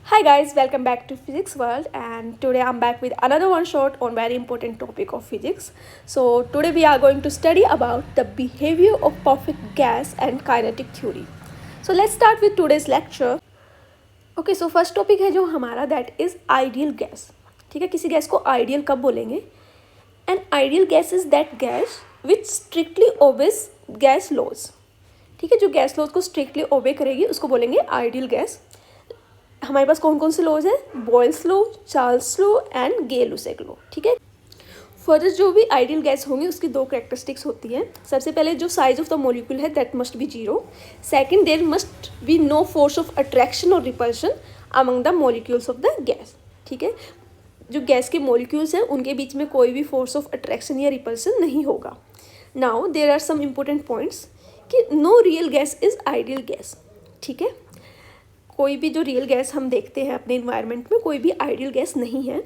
Hi guys, welcome back to Physics World, and today I'm back with another one shot on very important topic of physics. So today we are going to study about the behavior of perfect gas and kinetic theory. So let's start with today's lecture. Okay, so first topic है जो हमारा that is ideal gas. ठीक है, किसी gas को ideal कब बोलेंगे? An ideal gas is that gas which strictly obeys gas laws. ठीक है, जो गैस लॉज को स्ट्रिक्टली ओबे करेगी उसको बोलेंगे आइडियल गैस. हमारे पास कौन कौन से लॉज है? Boyle's law, Charles law and Gay Lussac law. ठीक है. फर्दर जो भी आइडियल गैस होंगी उसकी दो कैरेक्टरिस्टिक्स होती हैं. सबसे पहले जो साइज ऑफ द मॉलिक्यूल है that must be zero. Second, there must be no force of attraction और repulsion among the molecules of the gas. ठीक है, जो गैस के मॉलिक्यूल्स हैं उनके बीच में कोई भी फोर्स ऑफ अट्रैक्शन या रिपल्शन नहीं होगा. Now there are some important points कि no real gas is ideal gas. ठीक है, कोई भी जो रियल गैस हम देखते हैं अपने इन्वायरमेंट में कोई भी आइडियल गैस नहीं है,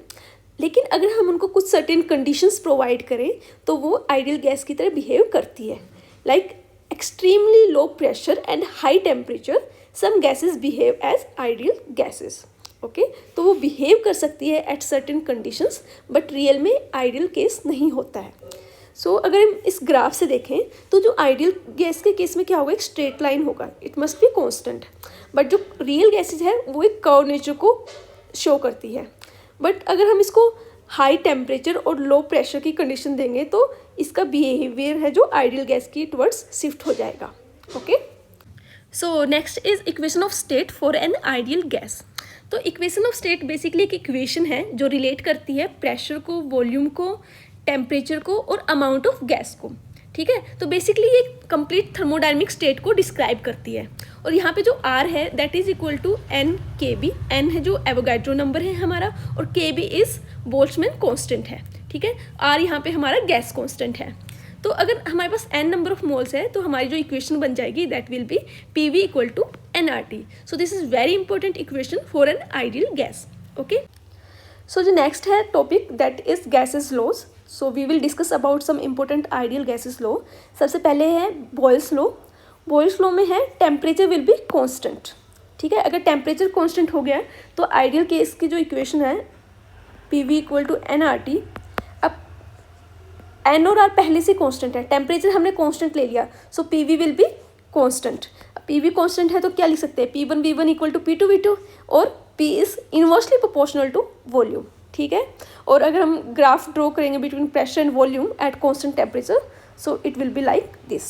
लेकिन अगर हम उनको कुछ सर्टेन कंडीशंस प्रोवाइड करें तो वो आइडियल गैस की तरह बिहेव करती है. Like extremely low pressure and high temperature some gases behave as ideal gases. Okay, तो वो बिहेव कर सकती है at certain conditions but real में आइडियल केस नहीं होता है. सो अगर हम इस ग्राफ से देखें तो जो आइडियल गैस के केस में क्या होगा, एक स्ट्रेट लाइन होगा, it must be constant. But जो रियल गैसेज है वो एक कर्व नेचर को शो करती है. बट अगर हम इसको हाई टेम्परेचर और लो प्रेशर की कंडीशन देंगे तो इसका बिहेवियर है जो आइडियल गैस की टुवर्ड्स शिफ्ट हो जाएगा. Okay, so next is equation of state for an ideal gas. तो इक्वेशन ऑफ स्टेट बेसिकली एक इक्वेशन है जो रिलेट करती है प्रेशर को, वॉल्यूम को, टेम्परेचर को और अमाउंट ऑफ गैस को. ठीक है, तो बेसिकली ये कंप्लीट थर्मोडायनेमिक स्टेट को डिस्क्राइब करती है. और यहाँ पे जो आर है that is equal to N के बी. एन है जो एवोगाड्रो नंबर है हमारा और के बी इज बोल्ट्जमैन कांस्टेंट है. ठीक है, आर यहाँ पे हमारा गैस कांस्टेंट है. तो अगर हमारे पास एन नंबर ऑफ मोल्स है तो हमारी जो इक्वेशन बन जाएगी that will be P V equal to N R T. So this is very important equation for an ideal gas. Okay, so जो नेक्स्ट है topic that is gases laws. So we will discuss about some important ideal gases law. सबसे पहले है Boyle's law. Boils law में है temperature will be constant. ठीक है, अगर टेम्परेचर कांस्टेंट हो गया तो आइडियल केस की जो इक्वेशन है P V equal to N R T. अब एन और आर पहले से कांस्टेंट है, टेम्परेचर हमने कांस्टेंट ले लिया, so P V will be constant. P V constant है तो क्या लिख सकते हैं, P one V one equal to P two V two और P is inversely proportional to volume. ठीक है, और अगर हम ग्राफ ड्रॉ करेंगे between pressure and volume at constant temperature so it will be like this.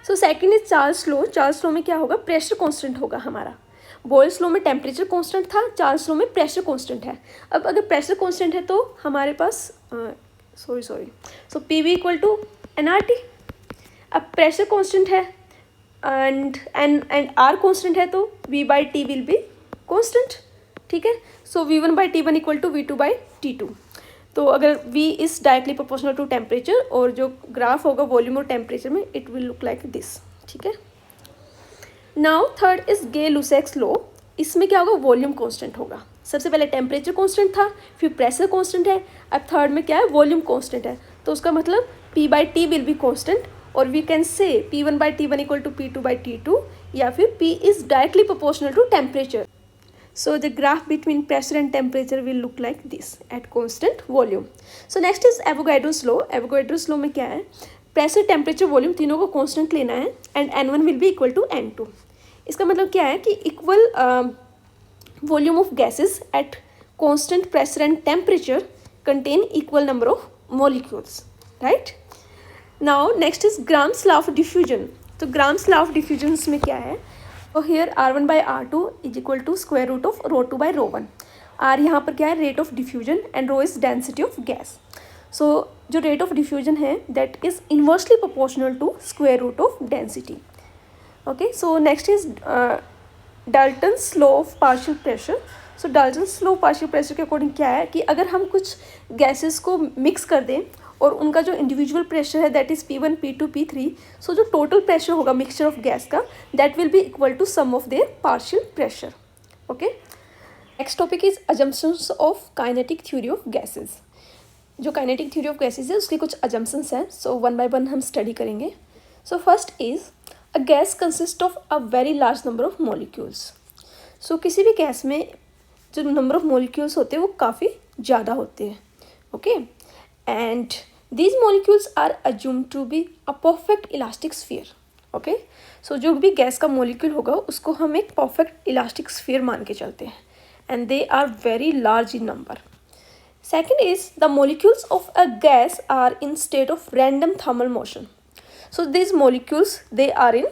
So second is Charles law. Charles law में क्या होगा, प्रेशर कांस्टेंट होगा हमारा. बॉयल्स लॉ में टेम्परेचर कांस्टेंट था, चार्ल्स लॉ में प्रेशर कांस्टेंट है. अब अगर प्रेशर कांस्टेंट है तो हमारे पास so P V equal to N R T. अब प्रेशर कांस्टेंट है एंड आर कांस्टेंट है तो V by T will be constant. ठीक है, so V one by T one equal to V two by T two. तो अगर v is directly proportional to temperature और जो ग्राफ होगा वॉल्यूम और टेम्परेचर में it will look like this. ठीक है, now third is Gay-Lussac's law. इसमें क्या होगा, वॉल्यूम कांस्टेंट होगा. सबसे पहले टेम्परेचर कांस्टेंट था, फिर प्रेशर कांस्टेंट है, अब थर्ड में क्या है, वॉल्यूम कांस्टेंट है. तो उसका मतलब p by T will be constant और we can say P one by T one equal to P two by T two या फिर p is directly proportional to temperature. So the graph between pressure and temperature will look like this at constant volume. So next is Avogadro's law. Avogadro's law में क्या है, pressure, temperature, volume तीनों को constant लेना है and n1 will be equal to n2. इसका मतलब क्या है कि equal volume of gases at constant pressure and temperature contain equal number of molecules, right? Now next is Gram's law of diffusion. तो Gram's law of diffusion में क्या है, तो here R1 by R2 is equal to square root of rho two by rho one. R यहाँ पर क्या है, rate of diffusion and rho is density of gas. So जो रेट ऑफ डिफ्यूजन है that is inversely proportional to square root of density. Okay, so next is Dalton's law of partial pressure. So Dalton's law of partial pressure के according क्या है कि अगर हम कुछ gases को मिक्स कर दें और उनका जो इंडिविजुअल प्रेशर है that is P1, P2, P3, so जो टोटल प्रेशर होगा मिक्सचर ऑफ गैस का that will be equal to sum of their partial pressure. Okay, next topic is assumptions of kinetic theory of gases. जो kinetic theory of gases है उसके कुछ assumptions हैं, so one by one हम study करेंगे. So first is a gas consist of a very large number of molecules. सो किसी भी gas में जो नंबर ऑफ मॉलिक्यूल्स होते हैं वो काफ़ी ज़्यादा होते हैं. Okay, and these molecules are assumed to be a perfect elastic sphere. Okay, so जो भी गैस का मॉलिक्यूल होगा उसको हम एक परफेक्ट इलास्टिक स्फीयर मान के चलते हैं, and they are very large in number. Second is the molecules of a gas are in state of random thermal motion. So these molecules they are in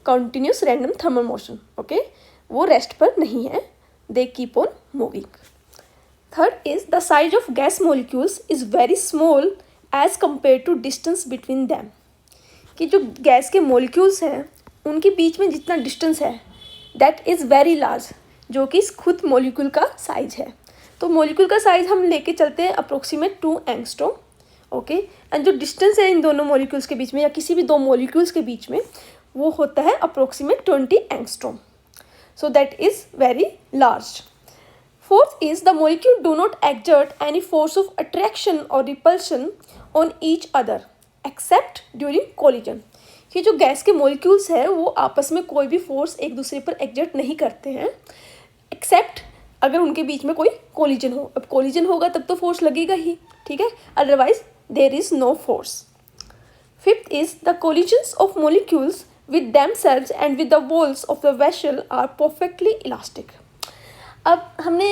continuous random thermal motion. Okay, वो rest पर नहीं है, they keep on moving. Third is the size of gas molecules is very small as compare to distance between them. कि जो gas के molecules हैं उनके बीच में जितना डिस्टेंस है दैट इज़ वेरी लार्ज, जो कि खुद मॉलिक्यूल का साइज है. तो मॉलिक्यूल का साइज हम लेके चलते हैं अप्रोक्सीमेट 2 एंगस्ट्रॉम. ओके, एंड जो डिस्टेंस है इन दोनों मॉलिक्यूल्स के बीच में या किसी भी दो मॉलिक्यूल्स के बीच में वो होता है approximate 20 angstrom. So that is very large. Fourth is the molecule do not exert any force of attraction or repulsion on each other except during collision. कि जो गैस के मॉलिक्यूल्स हैं वो आपस में कोई भी फोर्स एक दूसरे पर एक्जर्ट नहीं करते हैं एक्सेप्ट अगर उनके बीच में कोई कोलिजन हो. अब कोलिजन होगा तब तो फोर्स लगेगा ही, ठीक है, otherwise there is no force. Fifth is the collisions of molecules with themselves and with the walls of the vessel are perfectly elastic. अब हमने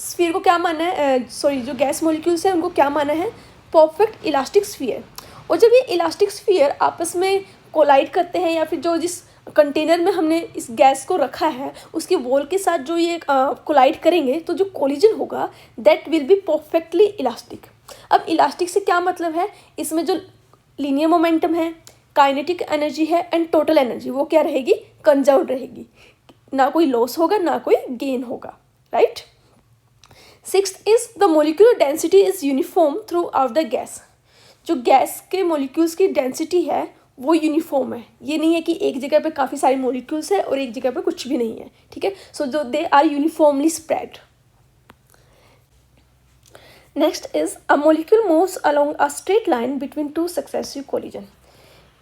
स्फीयर को क्या माना है, जो गैस मॉलिक्यूल्स हैं उनको क्या माना है, परफेक्ट इलास्टिक स्फीयर. और जब ये इलास्टिक स्फीयर आपस में कोलाइड करते हैं या फिर जो जिस कंटेनर में हमने इस गैस को रखा है उसके वॉल के साथ जो ये कोलाइड करेंगे तो जो कोलिजन होगा that will be perfectly elastic. अब इलास्टिक से क्या मतलब है, इसमें जो लीनियर मोमेंटम है, काइनेटिक एनर्जी है एंड टोटल एनर्जी वो क्या रहेगी, कंजर्व रहेगी, ना कोई लॉस होगा ना कोई गेन होगा, right. Sixth is the molecular density is uniform through out the gas. जो गैस के मोलिक्यूल्स की डेंसिटी है वो यूनिफॉर्म है, ये नहीं है कि एक जगह पे काफ़ी सारे मोलिक्यूल्स है और एक जगह पे कुछ भी नहीं है, ठीक है. सो जो they are uniformly spread. Next is a molecule moves along a straight line between two successive collision.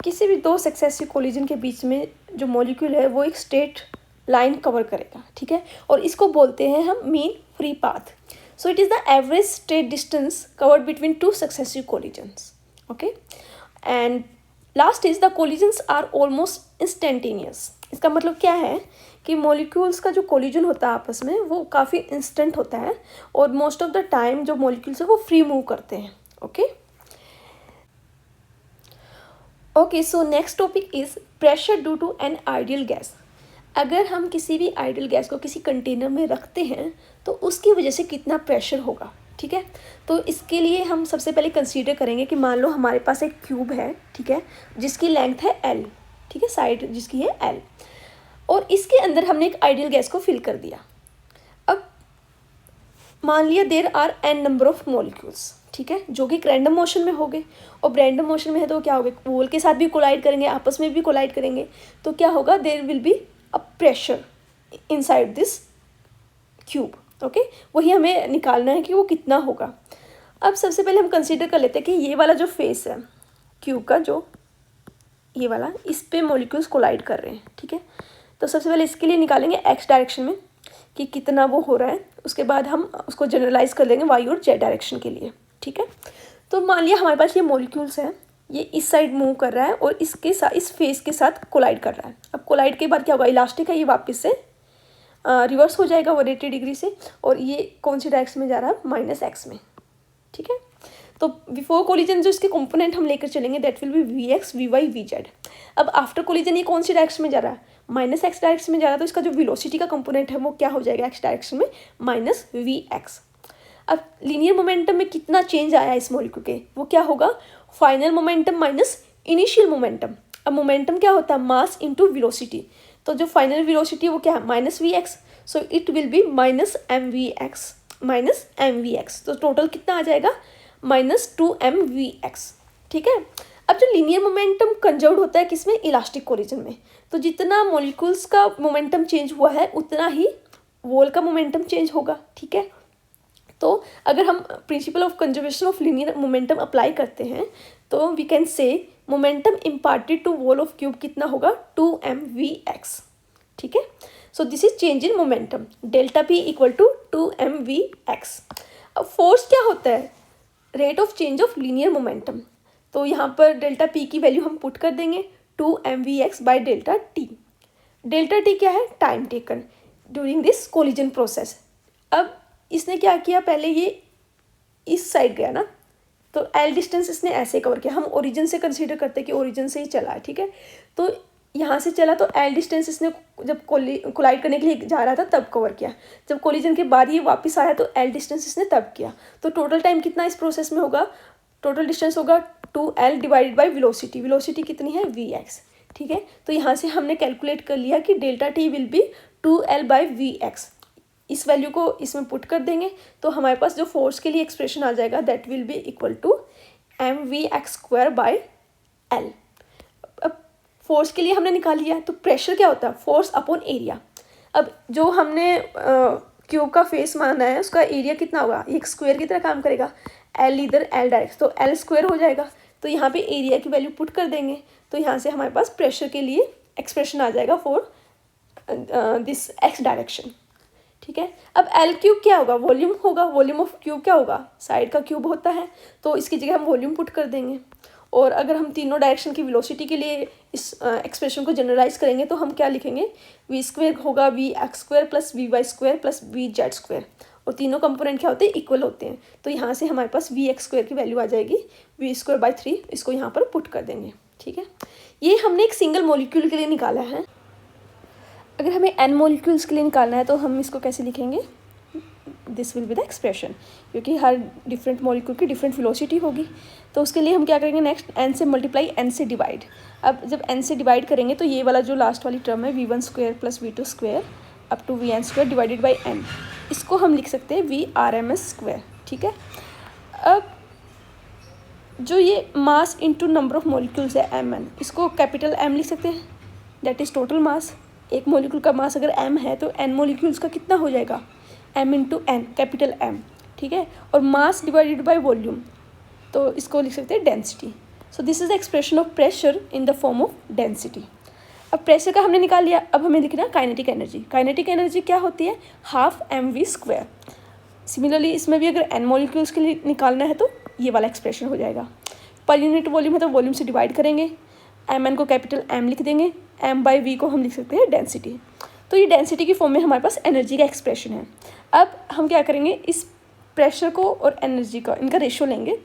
किसी भी दो सक्सेसिव कोलिजन के बीच में जो मॉलिक्यूल है वो एक स्ट्रेट लाइन कवर करेगा, ठीक है, और इसको बोलते हैं हम mean free path. So it is the average straight distance covered between two successive collisions. Okay, and last is the collisions are almost instantaneous. इसका मतलब क्या है कि मॉलिक्यूल्स का जो कोलिजन होता है आपस में वो काफ़ी इंस्टेंट होता है और मोस्ट ऑफ द टाइम जो मॉलिक्यूल्स है वो फ्री मूव करते हैं. Okay okay, so next topic is pressure due to an ideal gas. अगर हम किसी भी आइडियल गैस को किसी कंटेनर में रखते हैं तो उसकी वजह से कितना प्रेशर होगा, ठीक है. तो इसके लिए हम सबसे पहले कंसीडर करेंगे कि मान लो हमारे पास एक क्यूब है, ठीक है, जिसकी लेंथ है L, ठीक है, साइड जिसकी है L, और इसके अंदर हमने एक आइडियल गैस को फिल कर दिया. अब मान लिया there are n number of molecules, ठीक है, जो कि रैंडम मोशन में हो गए. और रैंडम मोशन में है तो क्या होगा, वॉल के साथ भी कोलाइड करेंगे, आपस में भी कोलाइड करेंगे, तो क्या होगा, there will be a pressure inside this cube. Okay, वही हमें निकालना है कि वो कितना होगा. अब सबसे पहले हम कंसीडर कर लेते हैं कि ये वाला जो फेस है क्यूब का, जो ये वाला, इस पे मॉलिक्यूल्स कोलाइड कर रहे हैं, ठीक है. तो सबसे पहले इसके लिए निकालेंगे एक्स डायरेक्शन में कि कितना वो हो रहा है, उसके बाद हम उसको जनरलाइज कर लेंगे वाई और जेड डायरेक्शन के लिए, ठीक है. तो मान लिया हमारे पास ये मॉलिक्यूल्स हैं, ये इस साइड मूव कर रहा है और इसके साथ इस फेस के साथ कोलाइड कर रहा है. अब कोलाइड के बाद क्या होगा, इलास्टिक है, ये वापस से रिवर्स हो जाएगा 180 डिग्री से, और ये कौन सी डायरेक्शन में जा रहा है, -x में, ठीक है. तो बिफोर कोलिजन जो इसके कंपोनेंट हम लेकर चलेंगे that will B Vx, Vy, Vz. अब आफ्टर कोलिजन ये कौन सी डायरेक्शन में जा रहा है, -x डायरेक्शन में जा रहा है, तो इसका जो वेलोसिटी का कंपोनेंट है वो क्या हो जाएगा, x डायरेक्शन में -Vx. अब लीनियर मोमेंटम में कितना चेंज आया इस मॉलिक्यूल के, वो क्या होगा, final momentum minus initial momentum. अब मोमेंटम क्या होता है, मास इंटू वेलोसिटी. तो जो फाइनल वेलोसिटी है वो क्या है, -Vx. So it will B -mvx. तो टोटल कितना आ जाएगा, -2mvx, ठीक है. अब जो लीनियर मोमेंटम कंजर्व होता है किसमें, इलास्टिक कोलिजन में. तो जितना मॉलिक्यूल्स का मोमेंटम चेंज हुआ है उतना ही वॉल का मोमेंटम चेंज होगा, ठीक है. तो अगर हम principle of conservation of linear momentum apply करते हैं तो we can say momentum imparted to wall of cube कितना होगा, 2mvx, ठीक है. So this is change in momentum, delta p equal to 2mvx। अब फोर्स क्या होता है, rate of change of linear momentum. तो यहाँ पर डेल्टा पी की वैल्यू हम पुट कर देंगे 2mvx by delta T. Delta T क्या है, time taken during this collision process. अब इसने क्या किया, पहले ये इस साइड गया ना, तो एल डिस्टेंस इसने ऐसे कवर किया, हम ओरिजिन से कंसीडर करते हैं कि ओरिजिन से ही चला है, ठीक है। तो यहाँ से चला तो एल डिस्टेंस इसने जब कोलाइड करने के लिए जा रहा था तब कवर किया, जब कोलिजन के बाद ये वापस आया तो एल डिस्टेंस इसने तब किया। तो टोटल टाइम कितना इस प्रोसेस में होगा, टोटल डिस्टेंस होगा 2l divided by velocity. Velocity कितनी है, vx, ठीक है। तो यहाँ से हमने कैलकुलेट कर लिया कि delta T will B 2l by vx। इस वैल्यू को इसमें पुट कर देंगे तो हमारे पास जो फोर्स के लिए एक्सप्रेशन आ जाएगा that will be equal to mvx² by l। अब फोर्स के लिए हमने निकाल लिया, तो प्रेशर क्या होता है, फोर्स अपॉन एरिया। अब जो हमने क्यूब का फेस माना है उसका एरिया कितना होगा, एक स्क्वायर की तरह काम करेगा, एल इधर एल डायरेक्ट, तो एल स्क्वायर हो जाएगा। तो यहाँ पे एरिया की वैल्यू पुट कर देंगे तो यहाँ से हमारे पास प्रेशर के लिए एक्सप्रेशन आ जाएगा फॉर दिस एक्स डायरेक्शन, ठीक है। अब एल क्यूब क्या होगा, वॉल्यूम होगा, वॉल्यूम ऑफ क्यूब क्या होगा, साइड का क्यूब होता है, तो इसकी जगह हम वॉल्यूम पुट कर देंगे। और अगर हम तीनों डायरेक्शन की वेलोसिटी के लिए इस एक्सप्रेशन को जनरलाइज करेंगे तो हम क्या लिखेंगे, v² होगा vx² plus vy² plus vz², और तीनों कंपोनेंट क्या होते हैं, इक्वल होते हैं। तो यहाँ से हमारे पास vx² की वैल्यू आ जाएगी v²/3, इसको यहाँ पर पुट कर देंगे, ठीक है। ये हमने एक सिंगल मॉलिक्यूल के लिए निकाला है। अगर हमें n मॉलिक्यूल्स के लिए निकालना है तो हम इसको कैसे लिखेंगे, this will be the expression, क्योंकि हर डिफरेंट मॉलिक्यूल की डिफरेंट वेलोसिटी होगी। तो उसके लिए हम क्या करेंगे, नेक्स्ट n से मल्टीप्लाई n से डिवाइड। अब जब n से डिवाइड करेंगे तो ये वाला जो लास्ट वाली टर्म है v1² plus v2² up to vn² divided by n, इसको हम लिख सकते हैं vrms², ठीक है। अब जो ये mass into number of molecules है mn, इसको कैपिटल M लिख सकते हैं, दैट इज़ टोटल मास। एक मॉलिक्यूल का मास अगर m है तो n मॉलिक्यूल्स का कितना हो जाएगा, m into n, capital M, ठीक है। और मास डिवाइडेड बाय वॉल्यूम, तो इसको लिख सकते हैं density. So this is the expression of pressure in the form of density. अब प्रेशर का हमने निकाल लिया, अब हमें लिखना है काइनेटिक एनर्जी। काइनेटिक एनर्जी क्या होती है, हाफ mv²। सिमिलरली इसमें भी अगर n मॉलिक्यूल्स के लिए निकालना है तो ये वाला एक्सप्रेशन हो जाएगा। पर यूनिट वॉल्यूम है तो वॉल्यूम से डिवाइड करेंगे, mn को कैपिटल M लिख देंगे, m/v को हम लिख सकते हैं डेंसिटी। तो ये डेंसिटी की फॉर्म में हमारे पास एनर्जी का एक्सप्रेशन है। अब हम क्या करेंगे, इस प्रेशर को और एनर्जी का इनका रेशो लेंगे।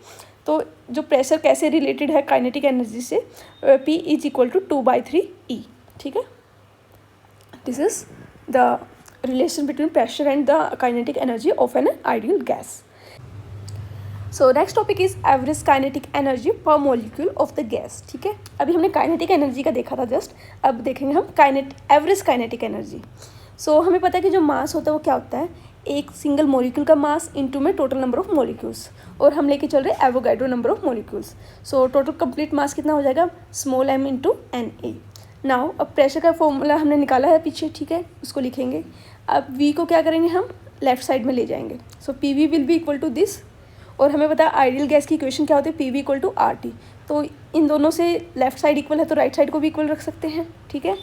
तो जो प्रेशर कैसे रिलेटेड है काइनेटिक एनर्जी से, P is equal to 2/3 E, ठीक है। This is the relation between pressure and the kinetic energy of an ideal gas. So next topic is average kinetic energy per molecule of the gas, ठीक है। अभी हमने kinetic energy का देखा था just, अब देखेंगे हम एवरेज काइनेटिक एनर्जी। सो हमें पता है कि जो मास होता है वो क्या होता है, एक सिंगल मॉलिक्यूल का मास इंटू में टोटल नंबर ऑफ मॉलिक्यूल्स, और हम लेके चल रहे हैं Avogadro number of molecules. So total complete mass कितना हो जाएगा, small m into Na। Now अब प्रेशर का फॉर्मूला हमने निकाला है पीछे, ठीक है, उसको लिखेंगे। अब v को क्या करेंगे, हम लेफ्ट साइड में ले जाएंगे। सो PV will be equal to this, और हमें पता है आइडियल गैस की इक्वेशन क्या होती है, PV इक्वल टू RT। तो इन दोनों से लेफ्ट साइड इक्वल है तो राइट साइड को भी इक्वल रख सकते हैं, ठीक है।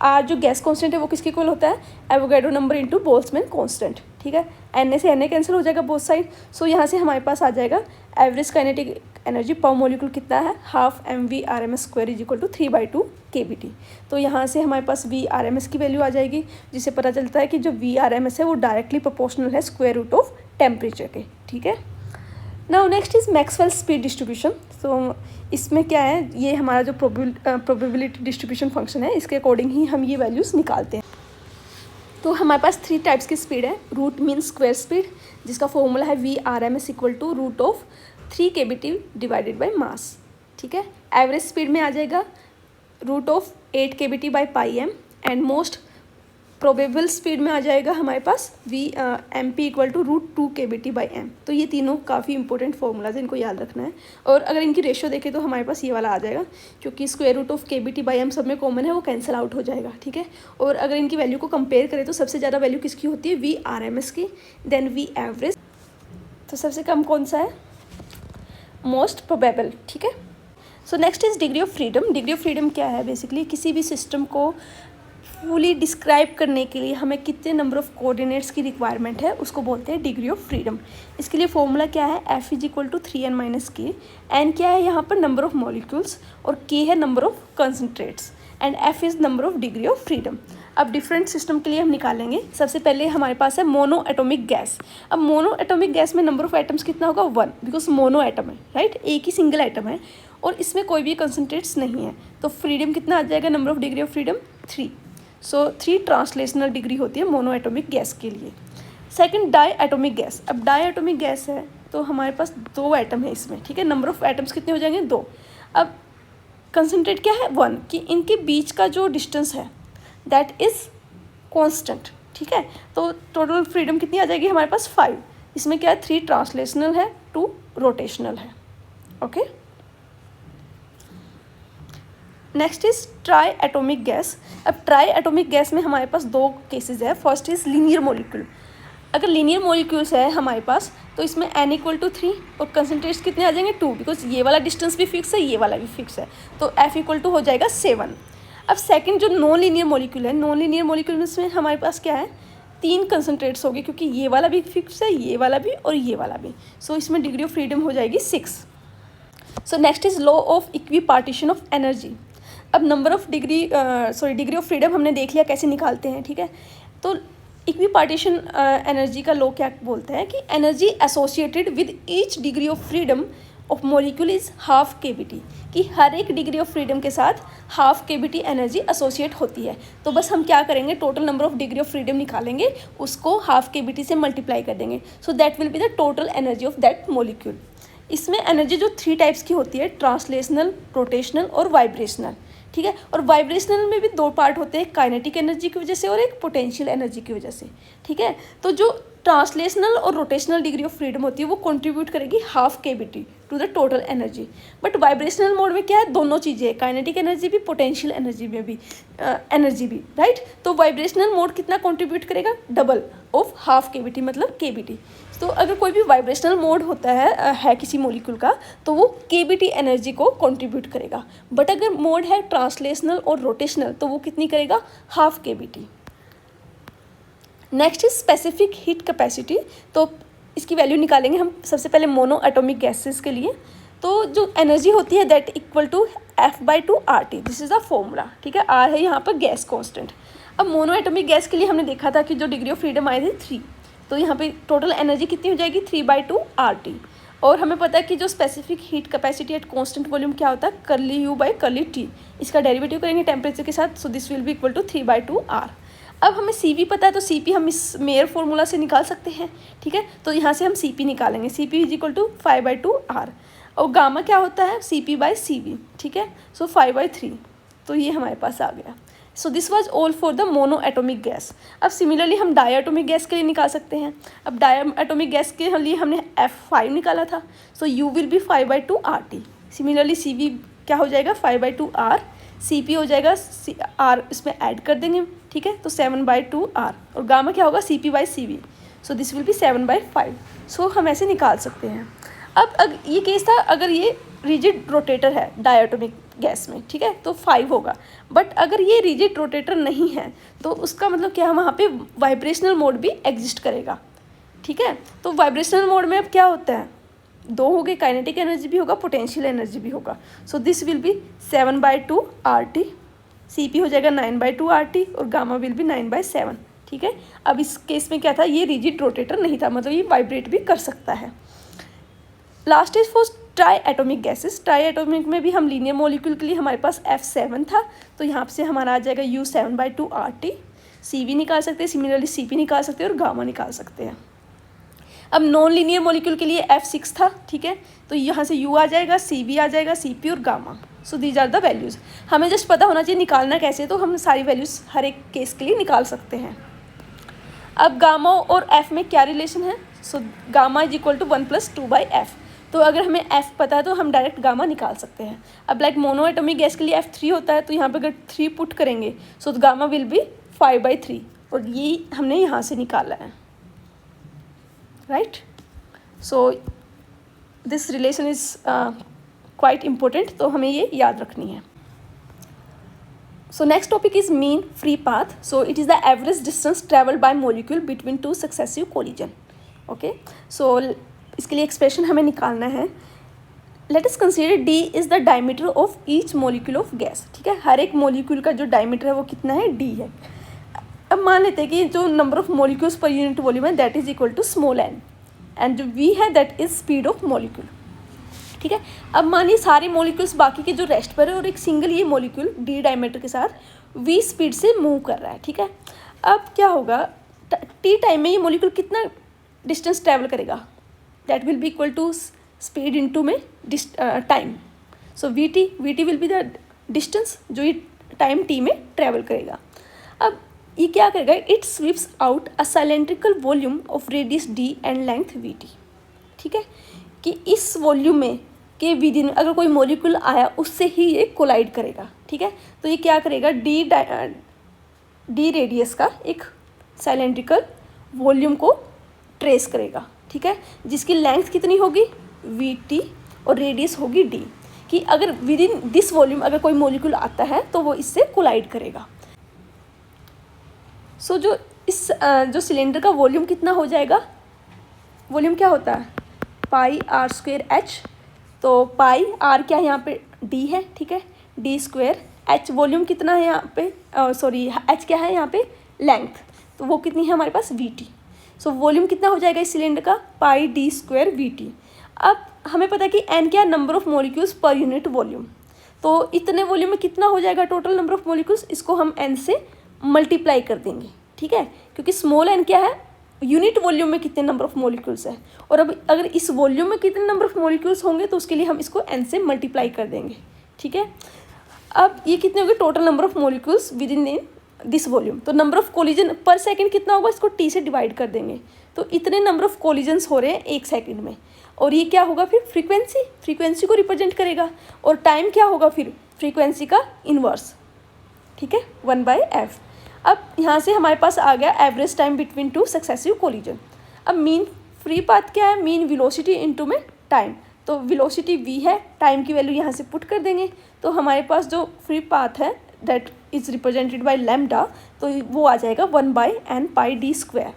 R जो गैस कांस्टेंट है वो किसके इक्वल होता है, Avogadro number into Boltzmann constant, ठीक है। Na से Na कैंसिल हो जाएगा बोथ साइड। सो यहाँ से हमारे पास आ जाएगा average kinetic energy per molecule कितना है, half mv/ms² is equal to 3/2 kBT। तो यहाँ से हमारे पास Vrms की वैल्यू आ जाएगी, जिससे पता चलता है कि जो Vrms है वो डायरेक्टली प्रोपोर्शनल है स्क्वायर रूट ऑफ टेम्परेचर के, ठीक है। Now next is Maxwell speed distribution. तो इसमें क्या है, ये हमारा जो प्रोबेबिलिटी डिस्ट्रीब्यूशन फंक्शन है, इसके अकॉर्डिंग ही हम ये वैल्यूज़ निकालते हैं। तो हमारे पास 3 टाइप्स की स्पीड है। रूट मीन स्क्वायर स्पीड, जिसका फॉर्मूला है Vrms equal to root of 3 kBT divided by mass, ठीक है। एवरेज स्पीड में आ जाएगा root of 8 kBT by πm, and most probable speed में आ जाएगा हमारे पास MP equal to root 2 kBT by M। तो ये तीनों काफ़ी इंपॉर्टेंट फॉर्मूलाज है, इनको याद रखना है। और अगर इनकी रेशियो देखें तो हमारे पास ये वाला आ जाएगा, क्योंकि square root of kBT by M सब में कॉमन है, वो कैंसिल आउट हो जाएगा, ठीक है। और अगर इनकी वैल्यू को कंपेयर करें तो सबसे ज़्यादा वैल्यू किसकी होती है, Vrms की, देन V एवरेज। तो सबसे कम कौन सा है, मोस्ट प्रोबेबल, ठीक है। सो next is degree of freedom. Degree of freedom क्या है, बेसिकली किसी भी सिस्टम को फुली डिस्क्राइब करने के लिए हमें कितने नंबर ऑफ कोऑर्डिनेट्स की रिक्वायरमेंट है उसको बोलते हैं डिग्री ऑफ फ्रीडम। इसके लिए फॉर्मूला क्या है, F is equal to 3n - k। N क्या है यहाँ पर, नंबर ऑफ मॉलिक्यूल्स, और k है number of constraints, and F is number of degree of freedom. अब डिफरेंट सिस्टम के लिए हम निकालेंगे। सबसे पहले हमारे पास है मोनो एटॉमिक गैस। अब मोनो एटॉमिक गैस में नंबर ऑफ एटम्स कितना होगा, 1, बिकॉज मोनो एटम है, राइट, एक ही सिंगल एटम है और इसमें कोई भी कंसनट्रेट्स नहीं है, तो फ्रीडम कितना आ जाएगा, number of degree of freedom 3। So 3 translational degree होती है मोनो एटॉमिक गैस के लिए। Second, di atomic gas. अब डाई एटॉमिक गैस है तो हमारे पास 2 एटम है इसमें, ठीक है, नंबर ऑफ एटम्स कितने हो जाएंगे, 2। अब कंसनट्रेट क्या है, 1, कि इनके बीच का जो डिस्टेंस है दैट इज़ कांस्टेंट, ठीक है। तो टोटल फ्रीडम कितनी आ जाएगी हमारे पास, 5। इसमें क्या है, 3 ट्रांसलेशनल है, 2 रोटेशनल है, okay. Next is try atomic gas. अब ट्राई एटॉमिक गैस में हमारे पास 2 केसेस है। First is linear molecule. अगर लीनियर मॉलिक्यूल्स है हमारे पास तो इसमें n इक्वल टू 3 और कंसनट्रेट्स कितने आ जाएंगे, 2, बिकॉज ये वाला डिस्टेंस भी फिक्स है, ये वाला भी फिक्स है, तो F इक्वल टू हो जाएगा 7। अब सेकंड जो नॉन लीनियर मॉलिक्यूल है, नॉन लीनियर मॉलिक्यूल में हमारे पास क्या है, 3 कंसनट्रेट्स होंगे, क्योंकि ये वाला भी फिक्स है, ये वाला भी और ये वाला भी। सो इसमें डिग्री ऑफ फ्रीडम हो जाएगी 6। So next is law of equipartition of energy. अब number of degree of freedom हमने देख लिया कैसे निकालते हैं, ठीक है। तो इक्वी पार्टीशन एनर्जी का लॉ क्या बोलता है कि energy associated with each degree of freedom of molecule is half KBT, कि हर एक डिग्री ऑफ फ्रीडम के साथ हाफ KBT एनर्जी एसोसिएट होती है। तो बस हम क्या करेंगे, total number of degree of freedom निकालेंगे, उसको हाफ KBT से मल्टीप्लाई कर देंगे, so that will be the total energy of that molecule. इसमें एनर्जी जो 3 टाइप्स की होती है, ट्रांसलेशनल, रोटेशनल और वाइब्रेशनल, ठीक है। और वाइब्रेशनल में भी 2 पार्ट होते हैं, काइनेटिक एनर्जी की वजह से और एक पोटेंशियल एनर्जी की वजह से, ठीक है। तो जो ट्रांसलेशनल और रोटेशनल डिग्री ऑफ फ्रीडम होती है वो कंट्रीब्यूट करेगी half KBT to the total energy. But vibrational mode में क्या है, दोनों चीज़ें, काइनेटिक एनर्जी भी, पोटेंशियल एनर्जी में भी एनर्जी भी, राइट। तो वाइब्रेशनल मोड कितना कंट्रीब्यूट करेगा, डबल ऑफ हाफ KBT, मतलब KBT। तो अगर कोई भी वाइब्रेशनल मोड होता है किसी मॉलिक्यूल का, तो वो KBT एनर्जी को कंट्रीब्यूट करेगा। बट अगर मोड है ट्रांसलेशनल और रोटेशनल तो वो कितनी करेगा, half KBT। Next is specific heat capacity. तो इसकी वैल्यू निकालेंगे हम सबसे पहले मोनो एटॉमिक गैसेस के लिए। तो जो एनर्जी होती है that equal to F/2 RT, this is the formula, ठीक है। R है यहाँ पर गैस कांस्टेंट। अब मोनो एटॉमिक गैस के लिए हमने देखा था कि जो डिग्री ऑफ फ्रीडम आए थे 3, तो यहाँ पे टोटल एनर्जी कितनी हो जाएगी, 3/2 RT। और हमें पता है कि जो specific heat capacity at constant volume क्या होता है, कर्ली U/कर्ली T। इसका डेरिवेटिव करेंगे टेम्परेचर के साथ, so this will be equal to 3/2 R। अब हमें Cp पता है तो Cp हम इस मेयर फॉर्मूला से निकाल सकते हैं, ठीक है। तो यहाँ से हम Cp निकालेंगे, Cp is equal to 5/2 R। और गामा क्या होता है, Cp/Cv, ठीक है। सो 5/3, तो ये हमारे पास आ गया। So this was all for the mono atomic gas. अब सिमिलरली हम डाई एटॉमिक गैस के लिए निकाल सकते हैं। अब डाई एटॉमिक गैस के लिए हमने F5 निकाला था, सो U will be 5/2 RT। Similarly Cv क्या हो जाएगा, 5/2 R। Cp हो जाएगा R, इसमें ऐड कर देंगे, ठीक है, तो 7/2 R। और गामा क्या होगा, Cp/Cv, so this will B 7/5। सो हम ऐसे निकाल सकते हैं। अब ये केस था अगर ये रिजिड रोटेटर है डायटोमिक गैस में, ठीक है, तो 5 होगा। बट अगर ये रिजिड रोटेटर नहीं है तो उसका मतलब क्या है, वहाँ पे वाइब्रेशनल मोड भी एग्जिस्ट करेगा, ठीक है। तो वाइब्रेशनल मोड में अब क्या होता है, 2 हो गए, काइनेटिक एनर्जी भी होगा, पोटेंशियल एनर्जी भी होगा। सो this will B 7/2 RT। Cp हो जाएगा 9/2 RT और गामा विल बी 9/7, ठीक है। अब इस केस में क्या था, ये रिजिड रोटेटर नहीं था, मतलब ये वाइब्रेट भी कर सकता है। Last is for try atomic gases. Try atomic में भी हम लीनियर मॉलिक्यूल के लिए हमारे पास F7 था, तो यहाँ से हमारा आ जाएगा U 7/2 RT। Cv निकाल सकते हैं, सिमिलरली Cp निकाल सकते हैं और गामा निकाल सकते हैं। अब नॉन लीनियर मॉलिक्यूल के लिए F6 था, ठीक है, तो यहाँ से U आ जाएगा, Cv आ जाएगा, Cp और gamma. So these are the values. हमें जस्ट पता होना चाहिए निकालना कैसे, तो हम सारी वैल्यूज़ हर एक केस के लिए निकाल सकते हैं। अब गामा और F में क्या रिलेशन है, so gamma is equal to 1 + 2/F। तो अगर हमें F पता है तो हम डायरेक्ट गामा निकाल सकते हैं। अब लाइक मोनो एटॉमिक गैस के लिए F3 होता है, तो यहाँ पे अगर 3 पुट करेंगे सो गामा विल बी 5/3, और ये हमने यहाँ से निकाला है, right. So this relation is quite important, तो हमें ये याद रखनी है। So next topic is mean free path. So it is the average distance traveled by molecule between two successive collision. Okay, so इसके लिए एक्सप्रेशन हमें निकालना है. Let us consider D is the diameter of each molecule of gas. ठीक है, हर एक molecule का जो डायमीटर है वो कितना है, डी है. अब मान लेते हैं कि जो number of molecules per unit volume है that is equal to small N, and जो वी है that is speed of molecule. ठीक है, अब मानिए सारे मोलिक्यूल्स बाकी के जो रेस्ट पर है और एक सिंगल ये मोलिक्यूल डी डायमीटर के साथ वी स्पीड से मूव कर रहा है. ठीक है, अब क्या होगा, टी टाइम में ये मोलिक्यूल कितना डिस्टेंस ट्रैवल करेगा, that will be equal to speed into में time. So V T will be the distance जो ये टाइम टी में ट्रैवल करेगा. अब ये क्या करेगा, it sweeps out a cylindrical volume of radius D and length we T. ठीक है, कि इस वॉल्यूम में के विदिन अगर कोई मॉलिक्यूल आया उससे ही ये कोलाइड करेगा. ठीक है, तो ये क्या करेगा, डी रेडियस का एक सिलेंड्रिकल वॉल्यूम को ट्रेस करेगा. ठीक है, जिसकी लेंथ कितनी होगी, वी टी, और रेडियस होगी डी. कि अगर विद इन दिस वॉल्यूम अगर कोई मॉलिक्यूल आता है तो वो इससे कोलाइड करेगा. सो जो सिलेंडर का वॉल्यूम कितना हो जाएगा, वॉल्यूम क्या होता है, पाई आर स्क्वेयर एच. तो पाई आर क्या है यहाँ पे, डी है. ठीक है, डी स्क्वेयर एच वॉल्यूम कितना है यहाँ पे, सॉरी एच क्या है यहाँ पे, लेंथ. तो वो कितनी है हमारे पास, वी टी. सो वॉल्यूम कितना हो जाएगा इस सिलेंडर का, पाई डी स्क्वेयर वी टी. अब हमें पता है कि एन क्या है, नंबर ऑफ मॉलिक्यूल्स पर यूनिट वॉल्यूम. तो इतने वॉल्यूम में कितना हो जाएगा टोटल नंबर ऑफ मॉलिक्यूल्स, इसको हम एन से मल्टीप्लाई कर देंगे. ठीक है, क्योंकि स्मॉल एन क्या है, यूनिट वॉल्यूम में कितने नंबर ऑफ मॉलिक्यूल्स है, और अब अगर इस वॉल्यूम में कितने नंबर ऑफ मॉलिक्यूल्स होंगे तो उसके लिए हम इसको एन से मल्टीप्लाई कर देंगे. ठीक है, अब ये कितने होंगे, total number of molecules with in this volume. तो नंबर ऑफ कोलिजन पर सेकंड कितना होगा, इसको टी से डिवाइड कर देंगे. तो इतने नंबर ऑफ कोलिजन्स हो रहे हैं एक सेकंड में. और ये क्या होगा फिर, फ्रीक्वेंसी को रिप्रेजेंट करेगा. और टाइम क्या होगा फिर, फ्रीक्वेंसी का इन्वर्स. ठीक है, 1/f. अब यहाँ से हमारे पास आ गया average time between two successive collision. अब मीन फ्री पाथ क्या है, मीन वेलोसिटी इनटू में टाइम. तो वेलोसिटी v है, टाइम की वैल्यू यहाँ से पुट कर देंगे. तो हमारे पास जो फ्री पाथ है that is represented by lambda, तो वो आ जाएगा 1/n पाई डी स्क्वायर.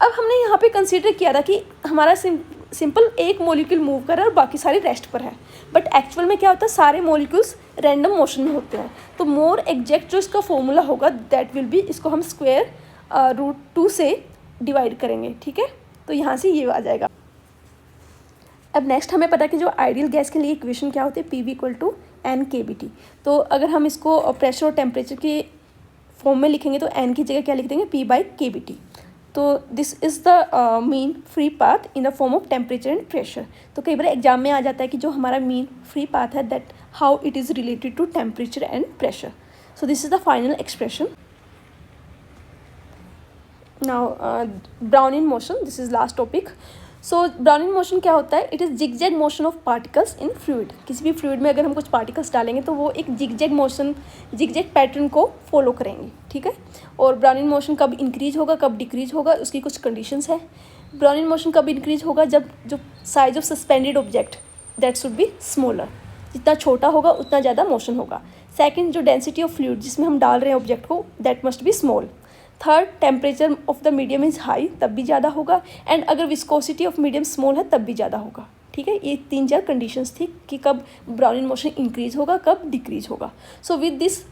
अब हमने यहाँ पे कंसीडर किया था कि हमारा सिंपल एक मॉलिक्यूल मूव कर रहा है और बाकी सारे रेस्ट पर है. बट एक्चुअल में क्या होता है, सारे मॉलिक्यूल्स रैंडम मोशन में होते हैं. तो मोर एग्जैक्ट जो इसका फॉर्मूला होगा दैट विल बी, इसको हम स्क्वायर √2 से डिवाइड करेंगे. ठीक है, तो यहाँ से ये आ जाएगा. अब नेक्स्ट हमें पता है कि जो आइडियल गैस के लिए इक्वेशन क्या होती है, P V equal to N के बी टी. तो अगर हम इसको प्रेशर और टेम्परेचर के फॉर्म में लिखेंगे तो एन की जगह क्या लिख देंगे, P/kBT. तो this is the mean free path in the form of temperature and pressure. तो कई बार एग्जाम में आ जाता है कि जो हमारा मीन फ्री पाथ है that how it is related to temperature and pressure. So this is the final expression. Now Brownian motion, this is last topic. So Brownian motion क्या होता है, it is zigzag motion of particles in fluid. किसी भी fluid में अगर हम कुछ particles डालेंगे तो वो एक जिगजैग पैटर्न को फॉलो करेंगे. ठीक है, और ब्राउनिन मोशन कब इंक्रीज होगा कब डिक्रीज होगा उसकी कुछ कंडीशंस है. ब्राउनिन मोशन कब इंक्रीज होगा, जब जो size of suspended object that should be smaller. जितना छोटा होगा उतना ज़्यादा मोशन होगा. सेकेंड, जो डेंसिटी ऑफ फ्लूइड जिसमें हम डाल रहे हैं ऑब्जेक्ट को that must B small. Third, temperature of the medium is high, तब भी ज़्यादा होगा. एंड अगर विस्कोसिटी ऑफ मीडियम स्मॉल है तब भी ज़्यादा होगा. ठीक है, ये 3-4 कंडीशंस थी कि कब ब्राउनिन मोशन इंक्रीज होगा कब डिक्रीज होगा. So with this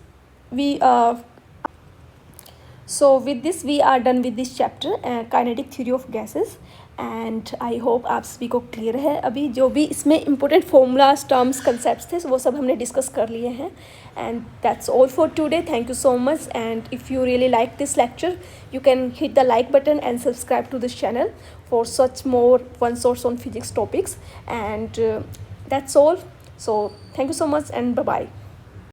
we are done with this chapter kinetic theory of gases. And I hope आप सभी को क्लियर है. अभी जो भी इसमें इंपॉर्टेंट फॉर्मूलाज, टर्म्स, कंसेप्ट थे वो सब हमने डिस्कस कर लिए हैं. And that's all for today. Thank you so much. And if you really like this lecture you can hit the like button and subscribe to this channel for such more fun source on physics topics. And that's all. So thank you so much and bye bye.